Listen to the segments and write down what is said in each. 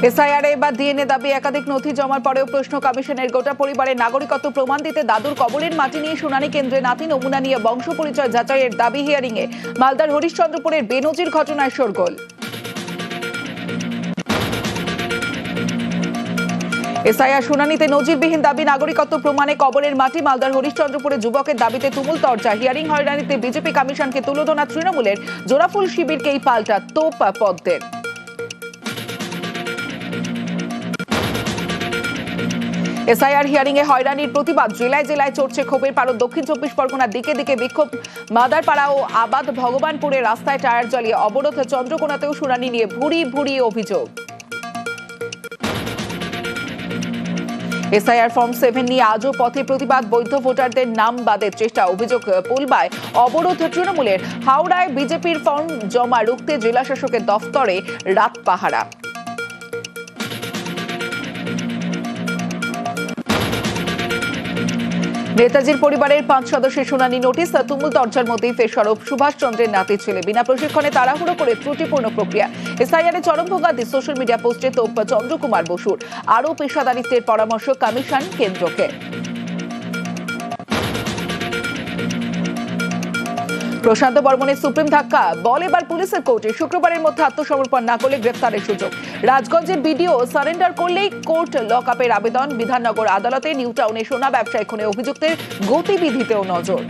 SIR বা DNA দাবি একাধিক নথি জমার পরেও প্রশ্ন কমিশনের গোটা পরিবারের নাগরিকত্ব প্রমাণ দিতে দাদুর কবরের মাটি নিয়ে শুনানি কেন্দ্রে নাতি নমুনা নিয়ে বংশ পরিচয় যাচাইয়ের দাবি হিয়ারিং এ মালদার হরিশ্চন্দ্রপুরের বেনজির ঘটনায় শোরগোল। এসআইআর শুনানিতে নজিরবিহীন দাবি নাগরিকত্ব প্রমাণে কবরের মাটি মালদার হরিশ্চন্দ্রপুরে যুবকের দাবিতে তুমুল চর্চা। হিয়ারিং হয়রানিতে বিজেপি কমিশনকে তুলোধনা তৃণমূলের জোড়াফুল শিবিরকেই পাল্টা তোপ পদ্মের। এসআইআর হিয়ারিং এ হয়রানির প্রতিবাদ জেলায় জেলায় চড়ছে ক্ষোভের পারদ। দক্ষিণ 24 পরগনার দিকে দিকে বিক্ষোভ মাদারপাড়া ও আবাদ ভগবানপুরে রাস্তায় টায়ার জ্বালিয়ে অবরোধ। চন্দ্রকোনাতেও শুনানি নিয়ে ভুরি ভুরি অভিযোগ। এসআইআর ফর্ম 7 নিয়ে আজও পথে প্রতিবাদ, বৈধ ভোটারদের নাম বাদের চেষ্টা। অভিযোগ পুলবায় অবরোধ তৃণমূলের। হাওড়ায় বিজেপির ফর্ম জমা রুখতে জেলা শাসকের দফতরে রাত পাহারা। নেতাজির পরিবারের 5 সদস্যের শুনানি নোটিশ। তুমুল চর্চার মধ্যেই ফের সরব সুভাষ চন্দ্রের নাতির ছেলে। বিনা প্রশিক্ষণে তাড়াহুড়ো করে ত্রুটিপূর্ণ প্রক্রিয়া। এসআইআর এ চরম ভোগান্তি সোশ্যাল মিডিয়া পোস্টে তোপ চন্দ্রকুমার বসুর। আরও পেশাদারিত্বের পরামর্শ কমিশন কেন্দ্রকে। প্রশান্ত বর্মনের সুপ্রিম ধাক্কা, বল এবার পুলিশের কোর্টে। শুক্রবারের মধ্যে আত্মসমর্পণ না করলে গ্রেফতারের সুযোগ। রাজগঞ্জের বিডিও সারেন্ডার করলেই কোর্ট লক আপের আবেদন। বিধাননগর আদালতে নিউ টাউনে সোনা ব্যবসায় খুনে অভিযুক্তের গতিবিধিতেও নজর।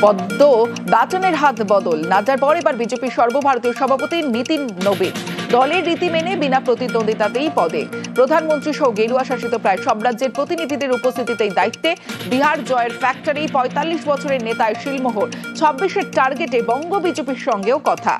পদ্ম ব্যাটনের হাত বদল। নাড্ডার পর এবার বিজেপির সর্বভারতীয় সভাপতি নীতিন নবীন। দলের রীতি মেনে বিনা প্রতিদ্বন্দ্বিতাতেই পদে। প্রধানমন্ত্রী সহ গেরুয়া শাসিত প্রায় সব রাজ্যের প্রতিনিধিদের উপস্থিতিতেই দায়িত্বে। বিহার জয়ের ফ্যাক্টরি 45 বছরের নেতায় শিলমোহর। 26-এর টার্গেটে বঙ্গ বিজেপির সঙ্গেও কথা।